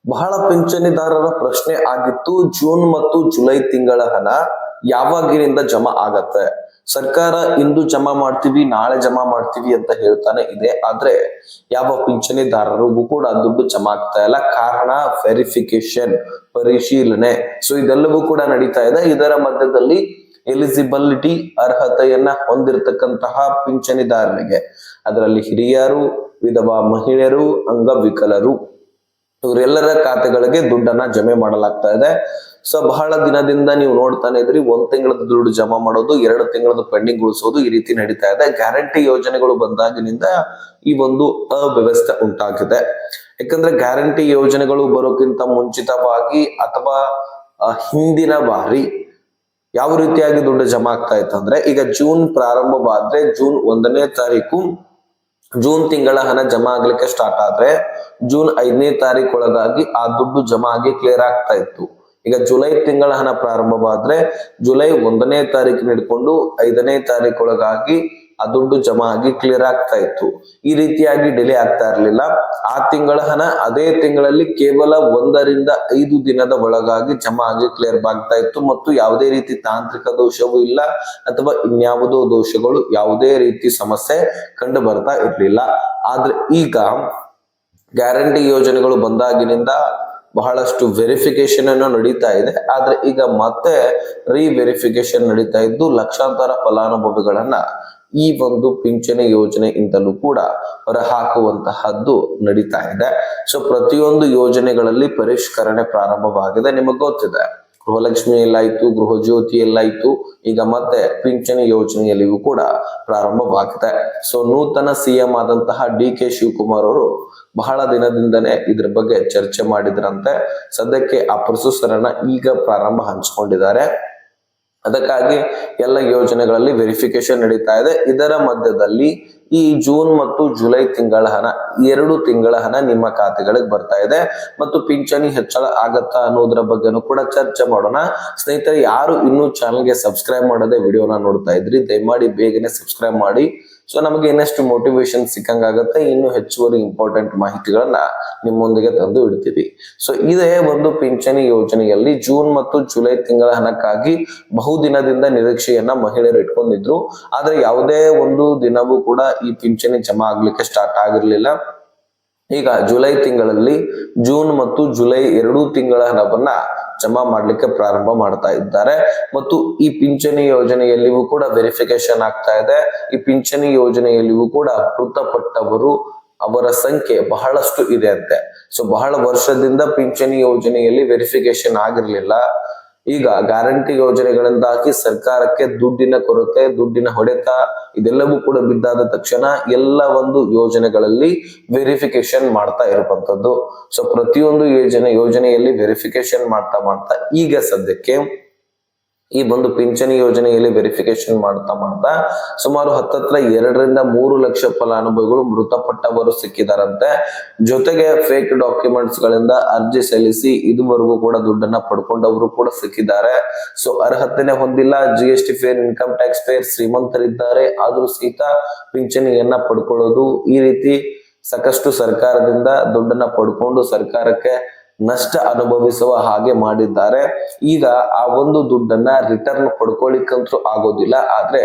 ಬಹಳ ಪಿಂಚಣಿದಾರರ ಪ್ರಶ್ನೆ ಆಗಿತ್ತು, ಜೂನ್ ಮತ್ತು ಜುಲೈ ತಿಂಗಳ ಹಣ ಯಾವಾಗಿನಿಂದ ಜಮಾ ಆಗತ್ತೆ? ಸರ್ಕಾರ ಇಂದು ಜಮಾ ಮಾಡ್ತೀವಿ, ನಾಳೆ ಜಮಾ ಮಾಡ್ತೀವಿ ಅಂತ ಹೇಳ್ತಾನೆ ಇದೆ. ಆದ್ರೆ ಯಾವ ಪಿಂಚಣಿದಾರರಿಗೂ ಕೂಡ ದುಡ್ಡು ಜಮಾ ಆಗ್ತಾ ಇಲ್ಲ. ಕಾರಣ ವೆರಿಫಿಕೇಶನ್, ಪರಿಶೀಲನೆ. ಸೊ ಇದೆಲ್ಲವೂ ಕೂಡ ನಡೀತಾ ಇದೆ. ಇದರ ಮಧ್ಯದಲ್ಲಿ ಎಲಿಜಿಬಿಲಿಟಿ, ಅರ್ಹತೆಯನ್ನ ಹೊಂದಿರತಕ್ಕಂತಹ ಪಿಂಚಣಿದಾರರಿಗೆ, ಅದರಲ್ಲಿ ಹಿರಿಯರು, ವಿಧವಾ ಮಹಿಳೆಯರು, ಅಂಗವಿಕಲರು, ಇವರೆಲ್ಲರ ಖಾತೆಗಳಿಗೆ ದುಡ್ಡನ್ನ ಜಮೆ ಮಾಡಲಾಗ್ತಾ ಇದೆ. ಸೊ ಬಹಳ ದಿನದಿಂದ ನೀವು ನೋಡ್ತಾನೆ ಇದ್ರಿ, 1 ತಿಂಗಳದ ದುಡ್ಡು ಜಮಾ ಮಾಡೋದು, 2 ತಿಂಗಳದ ಪೆಂಡಿಂಗ್ ಉಳಿಸೋದು, ಈ ರೀತಿ ನಡೀತಾ ಇದೆ. ಗ್ಯಾರಂಟಿ ಯೋಜನೆಗಳು ಬಂದಾಗಿನಿಂದ ಈ ಒಂದು ಅವ್ಯವಸ್ಥೆ ಉಂಟಾಗಿದೆ. ಯಾಕಂದ್ರೆ ಗ್ಯಾರಂಟಿ ಯೋಜನೆಗಳು ಬರೋಕ್ಕಿಂತ ಮುಂಚಿತವಾಗಿ ಅಥವಾ ಹಿಂದಿನ ಬಾರಿ ಯಾವ ರೀತಿಯಾಗಿ ದುಡ್ಡು ಜಮಾ ಆಗ್ತಾ ಇತ್ತು ಅಂದ್ರೆ, ಈಗ ಜೂನ್ ಪ್ರಾರಂಭವಾದ್ರೆ ಜೂನ್ 1ನೇ ತಾರೀಕು ಜೂನ್ ತಿಂಗಳ ಹಣ ಜಮಾ ಆಗ್ಲಿಕ್ಕೆ ಸ್ಟಾರ್ಟ್ ಆದ್ರೆ ಜೂನ್ 5ನೇ ತಾರೀಕು ಒಳಗಾಗಿ ಆ ದುಡ್ಡು ಜಮಾ ಆಗಿ ಕ್ಲಿಯರ್ ಆಗ್ತಾ ಇತ್ತು. ಈಗ ಜುಲೈ ತಿಂಗಳ ಹಣ ಪ್ರಾರಂಭವಾದ್ರೆ ಜುಲೈ 1ನೇ ತಾರೀಕು ಹಿಡ್ಕೊಂಡು 5ನೇ ತಾರೀಕು ಒಳಗಾಗಿ ಆ ದುಡ್ಡು ಜಮಾ ಆಗಿ ಕ್ಲಿಯರ್ ಆಗ್ತಾ ಇತ್ತು. ಈ ರೀತಿಯಾಗಿ ಡಿಲೇ ಆಗ್ತಾ ಇರಲಿಲ್ಲ. ಆ ತಿಂಗಳ ಹಣ ಅದೇ ತಿಂಗಳಲ್ಲಿ ಕೇವಲ 1 ರಿಂದ 5 ದಿನದ ಒಳಗಾಗಿ ಜಮಾ ಆಗಿ ಕ್ಲಿಯರ್ ಆಗ್ತಾ ಇತ್ತು ಮತ್ತು ಯಾವುದೇ ರೀತಿ ತಾಂತ್ರಿಕ ದೋಷವೂ ಇಲ್ಲ ಅಥವಾ ಇನ್ಯಾವುದೋ ದೋಷಗಳು, ಯಾವುದೇ ರೀತಿ ಸಮಸ್ಯೆ ಕಂಡು ಬರ್ತಾ ಇರ್ಲಿಲ್ಲ. ಆದ್ರೆ ಈಗ ಗ್ಯಾರಂಟಿ ಯೋಜನೆಗಳು ಬಂದಾಗಿನಿಂದ ಬಹಳಷ್ಟು ವೆರಿಫಿಕೇಶನ್ ಅನ್ನು ನಡೀತಾ ಇದೆ. ಆದ್ರೆ ಈಗ ಮತ್ತೆ ವೆರಿಫಿಕೇಶನ್ ನಡೀತಾ ಇದ್ದು ಲಕ್ಷಾಂತರ ಫಲಾನುಭವಿಗಳನ್ನ ಈ ಒಂದು ಪಿಂಚಣಿ ಯೋಜನೆಯಿಂದಲೂ ಕೂಡ ಹೊರಹಾಕುವಂತಹದ್ದು ನಡೀತಾ ಇದೆ. ಸೊ ಪ್ರತಿಯೊಂದು ಯೋಜನೆಗಳಲ್ಲಿ ಪರಿಷ್ಕರಣೆ ಪ್ರಾರಂಭವಾಗಿದೆ. ನಿಮಗೆ ಗೊತ್ತಿದೆ, ಗೃಹಲಕ್ಷ್ಮಿ ಎಲ್ಲಾಯ್ತು, ಗೃಹ ಜ್ಯೋತಿ ಎಲ್ಲಾಯ್ತು, ಈಗ ಮತ್ತೆ ಪಿಂಚಣಿ ಯೋಜನೆಯಲ್ಲಿಯೂ ಕೂಡ ಪ್ರಾರಂಭವಾಗಿದೆ. ಸೊ ನೂತನ ಸಿಎಂ ಆದಂತಹ ಡಿ.ಕೆ. ಶಿವಕುಮಾರ್ ಅವರು ಬಹಳ ದಿನದಿಂದನೇ ಇದ್ರ ಬಗ್ಗೆ ಚರ್ಚೆ ಮಾಡಿದ್ರಂತೆ. ಸದ್ಯಕ್ಕೆ ಆ ಪ್ರೊಸೆಸರ್ ಈಗ ಪ್ರಾರಂಭ ಹಂಚಿಕೊಂಡಿದ್ದಾರೆ. ಅದಕ್ಕಾಗಿ ಎಲ್ಲ ಯೋಜನೆಗಳಲ್ಲಿ ವೆರಿಫಿಕೇಶನ್ ನಡೀತಾ ಇದೆ. ಇದರ ಮಧ್ಯದಲ್ಲಿ ಈ ಜೂನ್ ಮತ್ತು ಜುಲೈ ತಿಂಗಳ ಹಣ, 2 ತಿಂಗಳ ಹಣ ನಿಮ್ಮ ಖಾತೆಗಳಿಗೆ ಬರ್ತಾ ಇದೆ ಮತ್ತು ಪಿಂಚಣಿ ಹೆಚ್ಚಳ ಆಗತ್ತಾ ಅನ್ನೋದ್ರ ಬಗ್ಗೆನೂ ಕೂಡ ಚರ್ಚೆ ಮಾಡೋಣ. ಸ್ನೇಹಿತರೆ, ಯಾರು ಇನ್ನೂ ಚಾನಲ್ಗೆ ಸಬ್ಸ್ಕ್ರೈಬ್ ಮಾಡದೆ ವಿಡಿಯೋನ ನೋಡ್ತಾ ಇದ್ರಿ, ದಯಮಾಡಿ ಬೇಗನೆ ಸಬ್ಸ್ಕ್ರೈಬ್ ಮಾಡಿ. ಸೊ ನಮಗೆ ಇನ್ನಷ್ಟು ಮೋಟಿವೇಶನ್ ಸಿಕ್ಕಂಗಾಗತ್ತೆ, ಇನ್ನು ಹೆಚ್ಚುವರಿ ಇಂಪಾರ್ಟೆಂಟ್ ಮಾಹಿತಿಗಳನ್ನ ನಿಮ್ಮೊಂದಿಗೆ ತಂದು ಇಡ್ತೀವಿ. ಸೊ ಇದೇ ಒಂದು ಪಿಂಚಣಿ ಯೋಜನೆಯಲ್ಲಿ ಜೂನ್ ಮತ್ತು ಜುಲೈ ತಿಂಗಳ ಹಣಕ್ಕಾಗಿ ಬಹುದಿನದಿಂದ ನಿರೀಕ್ಷೆಯನ್ನ ಮಹಿಳೆಯರು ಇಟ್ಕೊಂಡಿದ್ರು. ಆದ್ರೆ ಯಾವುದೇ ಒಂದು ದಿನವೂ ಕೂಡ ಈ ಪಿಂಚಣಿ ಜಮಾ ಆಗ್ಲಿಕ್ಕೆ ಸ್ಟಾರ್ಟ್ ಆಗಿರ್ಲಿಲ್ಲ. ಈಗ ಜುಲೈ ತಿಂಗಳಲ್ಲಿ ಜೂನ್ ಮತ್ತು ಜುಲೈ 2 ತಿಂಗಳ ಹಣವನ್ನ ಜಮಾ ಮಾಡ್ಲಿಕ್ಕೆ ಪ್ರಾರಂಭ ಮಾಡ್ತಾ ಇದ್ದಾರೆ ಮತ್ತು ಈ ಪಿಂಚಣಿ ಯೋಜನೆಯಲ್ಲಿಯೂ ಕೂಡ ವೆರಿಫಿಕೇಶನ್ ಆಗ್ತಾ ಇದೆ. ಈ ಪಿಂಚಣಿ ಯೋಜನೆಯಲ್ಲಿಯೂ ಕೂಡ ಮೃತಪಟ್ಟವರು ಅವರ ಸಂಖ್ಯೆ ಬಹಳಷ್ಟು ಇದೆ ಅಂತೆ. ಸೊ ಬಹಳ ವರ್ಷದಿಂದ ಪಿಂಚಣಿ ಯೋಜನೆಯಲ್ಲಿ ವೆರಿಫಿಕೇಶನ್ ಆಗಿರ್ಲಿಲ್ಲ. ಈಗ ಗ್ಯಾರಂಟಿ ಯೋಜನೆಗಳಿಂದಾಗಿ ಸರ್ಕಾರಕ್ಕೆ ದುಡ್ಡಿನ ಕೊರತೆ, ದುಡ್ಡಿನ ಹೊಡೆತ ಇದೆಲ್ಲವೂ ಕೂಡ ಬಿದ್ದಾದ ತಕ್ಷಣ ಎಲ್ಲ ಒಂದು ಯೋಜನೆಗಳಲ್ಲಿ ವೆರಿಫಿಕೇಶನ್ ಮಾಡ್ತಾ ಇರುವಂತದ್ದು. ಸೊ ಪ್ರತಿಯೊಂದು ಯೋಜನೆಯಲ್ಲಿ ವೆರಿಫಿಕೇಶನ್ ಮಾಡ್ತಾ ಈಗ ಸದ್ಯಕ್ಕೆ ಈ ಒಂದು ಪಿಂಚಣಿ ಯೋಜನೆಯಲ್ಲಿ ವೆರಿಫಿಕೇಶನ್ ಮಾಡ್ತಾ ಸುಮಾರು ಹತ್ತತ್ರ 2 ರಿಂದ 3 ಲಕ್ಷ ಫಲಾನುಭವಿಗಳು ಮೃತಪಟ್ಟವರು ಸಿಕ್ಕಿದಾರಂತೆ. ಜೊತೆಗೆ ಫೇಕ್ ಡಾಕ್ಯುಮೆಂಟ್ಸ್ ಗಳಿಂದ ಅರ್ಜಿ ಸಲ್ಲಿಸಿ ಇದುವರೆಗೂ ಕೂಡ ದುಡ್ಡನ್ನ ಪಡ್ಕೊಂಡವರು ಕೂಡ ಸಿಕ್ಕಿದ್ದಾರೆ. ಸೊ ಅರ್ಹತೆನೆ ಹೊಂದಿಲ್ಲ, GST payer, income tax payer, ಶ್ರೀಮಂತರಿದ್ದಾರೆ, ಆದ್ರೂ ಸಹಿತ ಪಿಂಚಣಿಯನ್ನ ಪಡ್ಕೊಳ್ಳೋದು, ಈ ರೀತಿ ಸಾಕಷ್ಟು ಸರ್ಕಾರದಿಂದ ದುಡ್ಡನ್ನ ಪಡ್ಕೊಂಡು ಸರ್ಕಾರಕ್ಕೆ ನಷ್ಟ ಅನುಭವಿಸುವ ಹಾಗೆ ಮಾಡಿದ್ದಾರೆ. ಈಗ ಆ ಒಂದು ದುಡ್ಡನ್ನ ರಿಟರ್ನ್ ಪಡ್ಕೊಳ್ಳಿಕ್ಕಂತೂ ಆಗೋದಿಲ್ಲ. ಆದ್ರೆ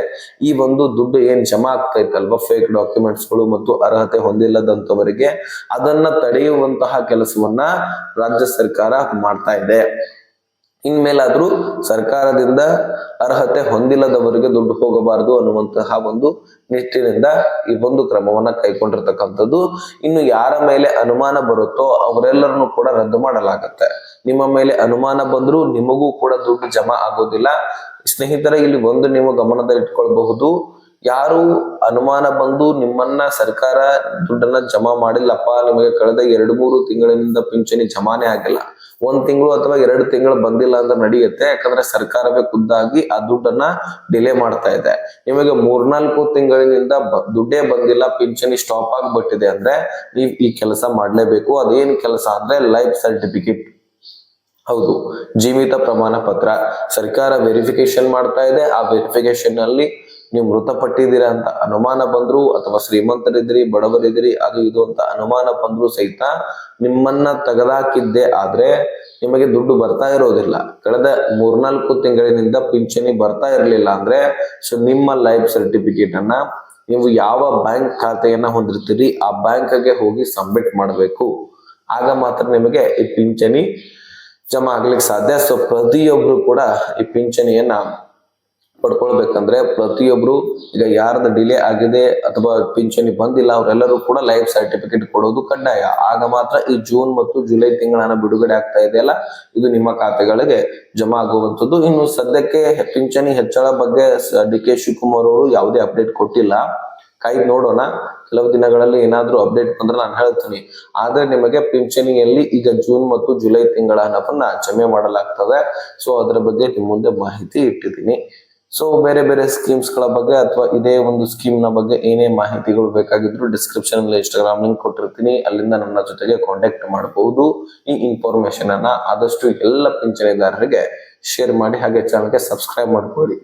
ಈ ಒಂದು ದುಡ್ಡು ಏನ್ ಜಮಾ ಆಗ್ತಾ ಇತ್ತಲ್ವಾ, ಫೇಕ್ ಡಾಕ್ಯುಮೆಂಟ್ಸ್ ಗಳು ಮತ್ತು ಅರ್ಹತೆ ಹೊಂದಿಲ್ಲದಂತವರಿಗೆ, ಅದನ್ನ ತಡೆಯುವಂತಹ ಕೆಲಸವನ್ನ ರಾಜ್ಯ ಸರ್ಕಾರ ಮಾಡ್ತಾ ಇದೆ. ಇನ್ಮೇಲಾದ್ರೂ ಸರ್ಕಾರದಿಂದ ಅರ್ಹತೆ ಹೊಂದಿಲ್ಲದವರಿಗೆ ದುಡ್ಡು ಹೋಗಬಾರದು ಅನ್ನುವಂತಹ ಒಂದು ನಿಟ್ಟಿನಿಂದ ಈ ಒಂದು ಕ್ರಮವನ್ನ ಕೈಗೊಂಡಿರ್ತಕ್ಕಂಥದ್ದು. ಇನ್ನು ಯಾರ ಮೇಲೆ ಅನುಮಾನ ಬರುತ್ತೋ ಅವರೆಲ್ಲರನ್ನು ಕೂಡ ರದ್ದು ಮಾಡಲಾಗತ್ತೆ. ನಿಮ್ಮ ಮೇಲೆ ಅನುಮಾನ ಬಂದ್ರೂ ನಿಮಗೂ ಕೂಡ ದುಡ್ಡು ಜಮಾ ಆಗೋದಿಲ್ಲ. ಸ್ನೇಹಿತರೆ, ಇಲ್ಲಿ ಒಂದು ನೀವು ಗಮನದಲ್ಲಿ ಇಟ್ಕೊಳ್ಬಹುದು, ಯಾರು ಅನುಮಾನ ಬಂದು ನಿಮ್ಮನ್ನ ಸರ್ಕಾರ ದುಡ್ಡನ್ನ ಜಮಾ ಮಾಡಿಲ್ಲಪ್ಪ, ನಿಮಗೆ ಕಳೆದ 2-3 ತಿಂಗಳಿನಿಂದ ಪಿಂಚಣಿ ಜಮಾನೇ ಆಗಿಲ್ಲ, 1 ತಿಂಗಳು ಅಥವಾ 2 ತಿಂಗಳು ಬಂದಿಲ್ಲ ಅಂತ ನಡೆಯುತ್ತೆ. ಯಾಕಂದ್ರೆ ಸರ್ಕಾರವೇ ಖುದ್ದಾಗಿ ಆ ದುಡ್ಡನ್ನ ಡಿಲೇ ಮಾಡ್ತಾ ಇದೆ. ನಿಮಗೆ 3-4 ತಿಂಗಳಿನಿಂದ ದುಡ್ಡೇ ಬಂದಿಲ್ಲ, ಪಿಂಚಣಿ ಸ್ಟಾಪ್ ಆಗ್ಬಿಟ್ಟಿದೆ ಅಂದ್ರೆ ನೀವು ಈ ಕೆಲಸ ಮಾಡ್ಲೇಬೇಕು. ಅದೇನ್ ಕೆಲಸ ಅಂದ್ರೆ ಲೈಫ್ ಸರ್ಟಿಫಿಕೇಟ್, ಹೌದು, ಜೀವಿತ ಪ್ರಮಾಣ ಪತ್ರ ಸರ್ಕಾರ ವೆರಿಫಿಕೇಶನ್ ಮಾಡ್ತಾ ಇದೆ. ಆ ವೆರಿಫಿಕೇಶನ್ ಅಲ್ಲಿ ನೀವು ಮೃತಪಟ್ಟಿದ್ದೀರಾ ಅಂತ ಅನುಮಾನ ಬಂದ್ರು, ಅಥವಾ ಶ್ರೀಮಂತರಿದ್ರಿ ಬಡವರಿದ್ರಿ ಅದು ಇದು ಅಂತ ಅನುಮಾನ ಬಂದ್ರು ಸಹಿತ ನಿಮ್ಮನ್ನ ತೆಗೆದಾಕಿದ್ದೆ ಆದ್ರೆ ನಿಮಗೆ ದುಡ್ಡು ಬರ್ತಾ ಇರೋದಿಲ್ಲ. ಕಳೆದ 3-4 ತಿಂಗಳಿನಿಂದ ಪಿಂಚಣಿ ಬರ್ತಾ ಇರಲಿಲ್ಲ ಅಂದ್ರೆ ಸೊ ನಿಮ್ಮ ಲೈಫ್ ಸರ್ಟಿಫಿಕೇಟ್ ಅನ್ನ ನೀವು ಯಾವ ಬ್ಯಾಂಕ್ ಖಾತೆಯನ್ನ ಹೊಂದಿರ್ತೀರಿ ಆ ಬ್ಯಾಂಕ್ಗೆ ಹೋಗಿ ಸಬ್ಮಿಟ್ ಮಾಡಬೇಕು. ಆಗ ಮಾತ್ರ ನಿಮಗೆ ಈ ಪಿಂಚಣಿ ಜಮಾ ಆಗ್ಲಿಕ್ಕೆ ಸಾಧ್ಯ. ಸೊ ಪ್ರತಿಯೊಬ್ರು ಕೂಡ ಈ ಪಿಂಚಣಿಯನ್ನ ಪಡ್ಕೊಳ್ಬೇಕಂದ್ರೆ ಪ್ರತಿಯೊಬ್ರು ಈಗ ಯಾರ್ದು ಡಿಲೇ ಆಗಿದೆ ಅಥವಾ ಪಿಂಚಣಿ ಬಂದಿಲ್ಲ ಅವರೆಲ್ಲರೂ ಕೂಡ ಲೈಫ್ ಸರ್ಟಿಫಿಕೇಟ್ ಕೊಡೋದು ಕಡ್ಡಾಯ. ಆಗ ಮಾತ್ರ ಈ ಜೂನ್ ಮತ್ತು ಜುಲೈ ತಿಂಗಳ ಬಿಡುಗಡೆ ಆಗ್ತಾ ಇದೆಯಲ್ಲ ಇದು ನಿಮ್ಮ ಖಾತೆಗಳಿಗೆ ಜಮಾ ಆಗುವಂತದ್ದು. ಇನ್ನು ಸದ್ಯಕ್ಕೆ ಪಿಂಚಣಿ ಹೆಚ್ಚಳ ಬಗ್ಗೆ ಡಿ.ಕೆ. ಶಿವಕುಮಾರ್ ಅವರು ಯಾವುದೇ ಅಪ್ಡೇಟ್ ಕೊಟ್ಟಿಲ್ಲ. ಕಾಯ್ದು ನೋಡೋಣ, ಕೆಲವು ದಿನಗಳಲ್ಲಿ ಏನಾದ್ರೂ ಅಪ್ಡೇಟ್ ಬಂದ್ರೆ ನಾನು ಹೇಳ್ತೀನಿ. ಆದ್ರೆ ನಿಮಗೆ ಪಿಂಚಣಿಯಲ್ಲಿ ಈಗ ಜೂನ್ ಮತ್ತು ಜುಲೈ ತಿಂಗಳ ಹಣವನ್ನ ಜಮೆ ಮಾಡಲಾಗ್ತದೆ. ಸೊ ಅದರ ಬಗ್ಗೆ ನಿಮ್ ಮುಂದೆ ಮಾಹಿತಿ ಇಟ್ಟಿದ್ದೀನಿ. ಸೊ ಬೇರೆ ಬೇರೆ ಸ್ಕೀಮ್ಸ್ ಗಳ ಬಗ್ಗೆ ಅಥವಾ ಇದೇ ಒಂದು ಸ್ಕೀಮ್ ನ ಬಗ್ಗೆ ಏನೇ ಮಾಹಿತಿಗಳು ಬೇಕಾಗಿದ್ರು ಡಿಸ್ಕ್ರಿಪ್ಷನ್ ಅಲ್ಲಿ ಇನ್ಸ್ಟಾಗ್ರಾಮ್ ಲಿಂಕ್ ಕೊಟ್ಟಿರ್ತೀನಿ, ಅಲ್ಲಿಂದ ನನ್ನ ಜೊತೆಗೆ ಕಾಂಟ್ಯಾಕ್ಟ್ ಮಾಡಬಹುದು. ಈ ಇನ್ಫಾರ್ಮೇಶನ್ ಅನ್ನ ಆದಷ್ಟು ಎಲ್ಲ ಪಿಂಚಣಿದಾರರಿಗೆ ಶೇರ್ ಮಾಡಿ, ಹಾಗೆ ಚಾನಲ್ಗೆ ಸಬ್ಸ್ಕ್ರೈಬ್ ಮಾಡ್ಕೊಳ್ಳಿ.